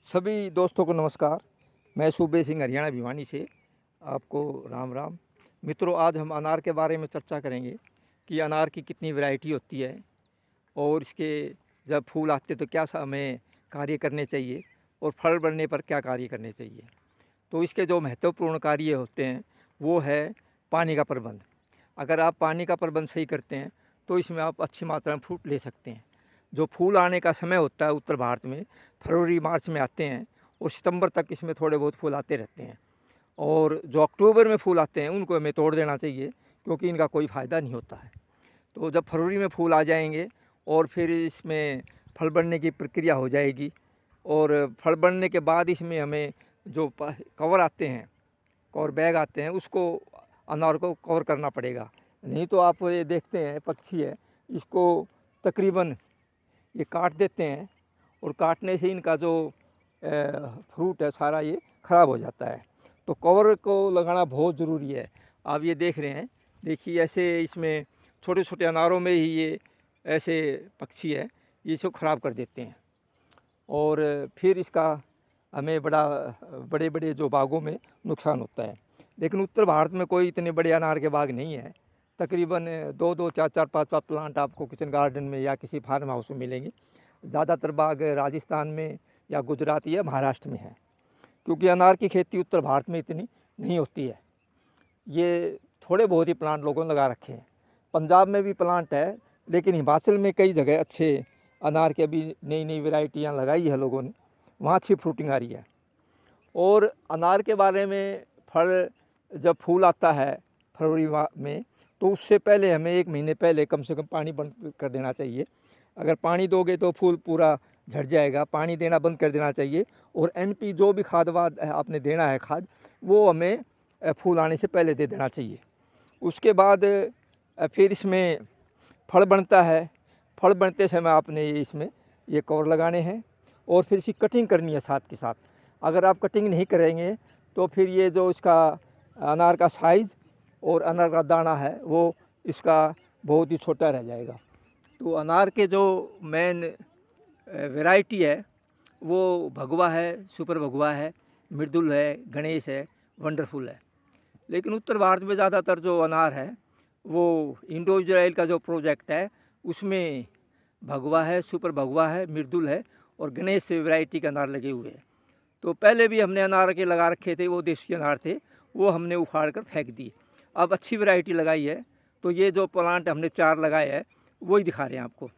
सभी दोस्तों को नमस्कार। मैं सूबे सिंह हरियाणा भिवानी से आपको राम राम। मित्रों, आज हम अनार के बारे में चर्चा करेंगे कि अनार की कितनी वैरायटी होती है और इसके जब फूल आते तो क्या हमें कार्य करने चाहिए और फल बनने पर क्या कार्य करने चाहिए। तो इसके जो महत्वपूर्ण कार्य होते हैं वो है पानी का प्रबंध। अगर आप पानी का प्रबंध सही करते हैं तो इसमें आप अच्छी मात्रा में फूल ले सकते हैं। जो फूल आने का समय होता है उत्तर भारत में फरवरी मार्च में आते हैं और सितंबर तक इसमें थोड़े बहुत फूल आते रहते हैं। और जो अक्टूबर में फूल आते हैं उनको हमें तोड़ देना चाहिए क्योंकि इनका कोई फ़ायदा नहीं होता है। तो जब फरवरी में फूल आ जाएंगे और फिर इसमें फल बनने की प्रक्रिया हो जाएगी और फल बनने के बाद इसमें हमें जो कवर आते हैं, कवर बैग आते हैं, उसको अनार को कवर करना पड़ेगा। नहीं तो आप ये देखते हैं पक्षी है इसको तकरीबन ये काट देते हैं और काटने से इनका जो फ्रूट है सारा ये ख़राब हो जाता है। तो कवर को लगाना बहुत ज़रूरी है। आप ये देख रहे हैं, देखिए ऐसे इसमें छोटे छोटे अनारों में ही ये ऐसे पक्षी है ये इसको ख़राब कर देते हैं और फिर इसका हमें बड़े बड़े जो बागों में नुकसान होता है। लेकिन उत्तर भारत में कोई इतने बड़े अनार के बाग नहीं है। तकरीबन दो दो चार चार पाँच पाँच प्लांट आपको किचन गार्डन में या किसी फार्म हाउस में मिलेंगे। ज़्यादातर बाग राजस्थान में या गुजरात या महाराष्ट्र में है क्योंकि अनार की खेती उत्तर भारत में इतनी नहीं होती है। ये थोड़े बहुत ही प्लांट लोगों ने लगा रखे हैं। पंजाब में भी प्लांट है लेकिन हिमाचल में कई जगह अच्छे अनार के अभी नई नई वैरायटियाँ लगाई है लोगों ने, वहाँ अच्छी फ्रूटिंग आ रही है। और अनार के बारे में फल जब फूल आता है फरवरी में तो उससे पहले हमें 1 महीने पहले कम से कम पानी बंद कर देना चाहिए। अगर पानी दोगे तो फूल पूरा झड़ जाएगा, पानी देना बंद कर देना चाहिए। और NP जो भी खाद वाद आपने देना है खाद, वो हमें फूल आने से पहले दे देना चाहिए। उसके बाद फिर इसमें फल बनता है। फल बनते समय आपने इसमें ये कवर लगाने हैं और फिर इसकी कटिंग करनी है साथ के साथ। अगर आप कटिंग नहीं करेंगे तो फिर ये जो इसका अनार का साइज़ और अनार का दाना है वो इसका बहुत ही छोटा रह जाएगा। तो अनार के जो मेन वैरायटी है वो भगवा है, सुपर भगवा है, मृदुल है, गणेश है, वंडरफुल है। लेकिन उत्तर भारत में ज़्यादातर जो अनार है वो इंडो इजराइल का जो प्रोजेक्ट है उसमें भगवा है, सुपर भगवा है, मृदुल है और गणेश से वैरायटी के अनार लगे हुए हैं। तो पहले भी हमने अनार के लगा रखे थे, वो देसी अनार थे, वो हमने उखाड़ कर फेंक दिए। अब अच्छी वैरायटी लगाई है तो ये जो प्लांट हमने 4 लगाए हैं वही दिखा रहे हैं आपको।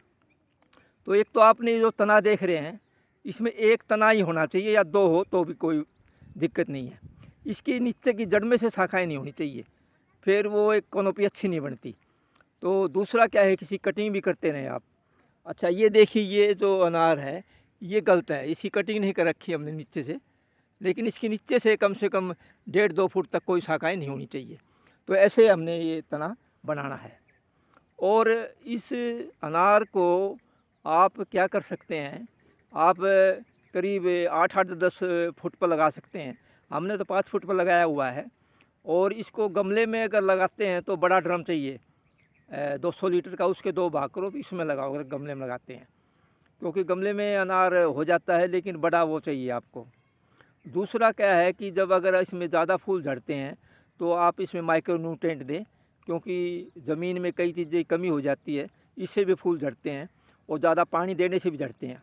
तो एक तो आपने जो तना देख रहे हैं इसमें एक तना ही होना चाहिए या 2 हो तो भी कोई दिक्कत नहीं है। इसकी नीचे की जड़ में से शाखाएं नहीं होनी चाहिए, फिर वो एक कॉनोपी अच्छी नहीं बनती। तो दूसरा क्या है, किसी कटिंग भी करते रहें आप। अच्छा ये देखिए, ये जो अनार है ये गलत है, इसकी कटिंग नहीं कर रखी हमने नीचे से, लेकिन इसके नीचे से कम 1.5-2 फुट तक कोई शाखाएं नहीं होनी चाहिए। तो ऐसे हमने ये तना बनाना है। और इस अनार को आप क्या कर सकते हैं, आप करीब 8-10 फुट पर लगा सकते हैं। हमने तो 5 फुट पर लगाया हुआ है। और इसको गमले में अगर लगाते हैं तो बड़ा ड्रम चाहिए 200 लीटर का, उसके 2 भाग करो इसमें लगाओ अगर गमले में लगाते हैं, क्योंकि गमले में अनार हो जाता है लेकिन बड़ा वो चाहिए आपको। दूसरा क्या है कि जब अगर इसमें ज़्यादा फूल झड़ते हैं तो आप इसमें माइक्रो न्यूट्रेंट दें, क्योंकि ज़मीन में कई चीज़ें की कमी हो जाती है, इससे भी फूल झड़ते हैं और ज़्यादा पानी देने से भी झड़ते हैं।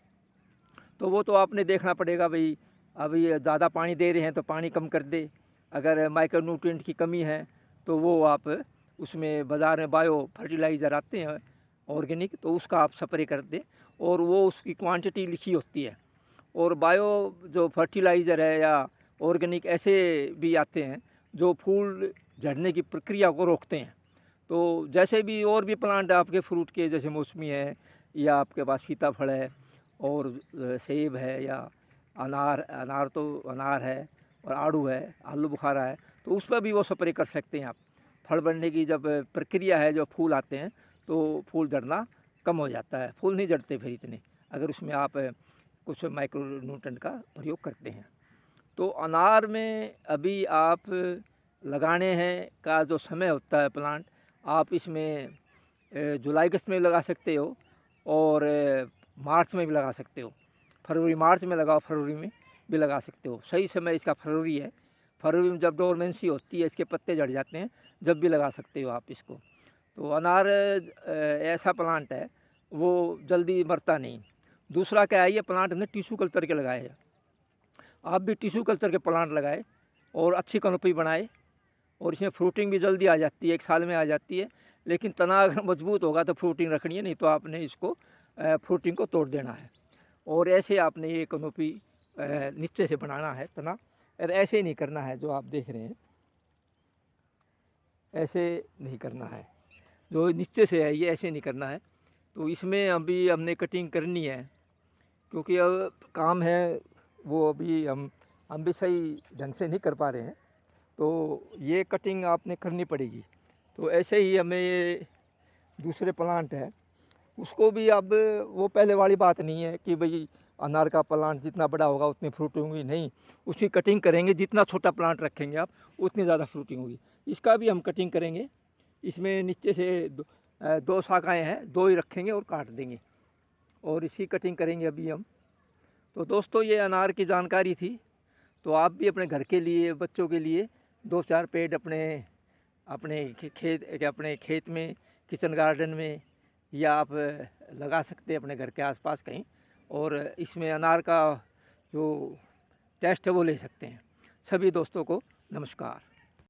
तो वो तो आपने देखना पड़ेगा भाई, अभी ज़्यादा पानी दे रहे हैं तो पानी कम कर दे। अगर माइक्रो न्यूट्रेंट की कमी है तो वो आप उसमें बाज़ार में बायो फर्टिलाइज़र आते हैं ऑर्गेनिक, तो उसका आप स्प्रे कर दें और वो उसकी क्वांटिटी लिखी होती है। और बायो जो फर्टिलाइज़र है या ऑर्गेनिक ऐसे भी आते हैं जो फूल झड़ने की प्रक्रिया को रोकते हैं। तो जैसे भी और भी प्लांट आपके फ्रूट के, जैसे मौसमी है या आपके पास सीताफल है और सेब है या अनार अनार तो अनार है और आड़ू है, आलू बुखारा है, तो उस पर भी वो स्प्रे कर सकते हैं आप। फल बनने की जब प्रक्रिया है, जो फूल आते हैं तो फूल झड़ना कम हो जाता है, फूल नहीं झड़ते फिर इतने, अगर उसमें आप कुछ माइक्रो न्यूट्रेंट का प्रयोग करते हैं। तो अनार में अभी आप लगाने हैं का जो समय होता है प्लांट, आप इसमें जुलाई अगस्त में लगा सकते हो और मार्च में भी लगा सकते हो। फरवरी मार्च में लगाओ फरवरी में, भी लगा सकते हो। सही समय इसका फरवरी है। फरवरी में जब डोरमेंसी होती है, इसके पत्ते झड़ जाते हैं, जब भी लगा सकते हो आप इसको। तो अनार ऐसा प्लांट है, वो जल्दी मरता नहीं। दूसरा क्या है, ये प्लांट हमने टिश्यू कल्चर के लगाए हैं। आप भी टिश्यू कल्चर के प्लांट लगाए और अच्छी कैनोपी बनाए, और इसमें फ्रूटिंग भी जल्दी आ जाती है, 1 साल में आ जाती है। लेकिन तना अगर मजबूत होगा तो फ्रूटिंग रखनी है, नहीं तो आपने इसको फ्रूटिंग को तोड़ देना है। और ऐसे आपने ये कैनोपी नीचे से बनाना है तना, और ऐसे नहीं करना है जो आप देख रहे हैं, ऐसे नहीं करना है। जो नीचे से है ये ऐसे नहीं करना है। तो इसमें अभी हमने कटिंग करनी है, क्योंकि अब काम है वो अभी हम भी सही ढंग से नहीं कर पा रहे हैं, तो ये कटिंग आपने करनी पड़ेगी। तो ऐसे ही हमें ये दूसरे प्लांट है, उसको भी अब वो पहले वाली बात नहीं है कि भाई अनार का प्लांट जितना बड़ा होगा उतनी फ्रूटिंग होगी, नहीं, उसकी कटिंग करेंगे। जितना छोटा प्लांट रखेंगे आप, उतनी ज़्यादा फ्रूटिंग होगी। इसका भी हम कटिंग करेंगे। इसमें नीचे से 2 शाखाएँ हैं, 2 ही रखेंगे और काट देंगे, और इसकी कटिंग करेंगे अभी हम। तो दोस्तों, ये अनार की जानकारी थी। तो आप भी अपने घर के लिए, बच्चों के लिए 2-4 पेड़ अपने अपने अपने खेत में, किचन गार्डन में, या आप लगा सकते हैं अपने घर के आसपास कहीं, और इसमें अनार का जो टेस्ट है वो ले सकते हैं। सभी दोस्तों को नमस्कार।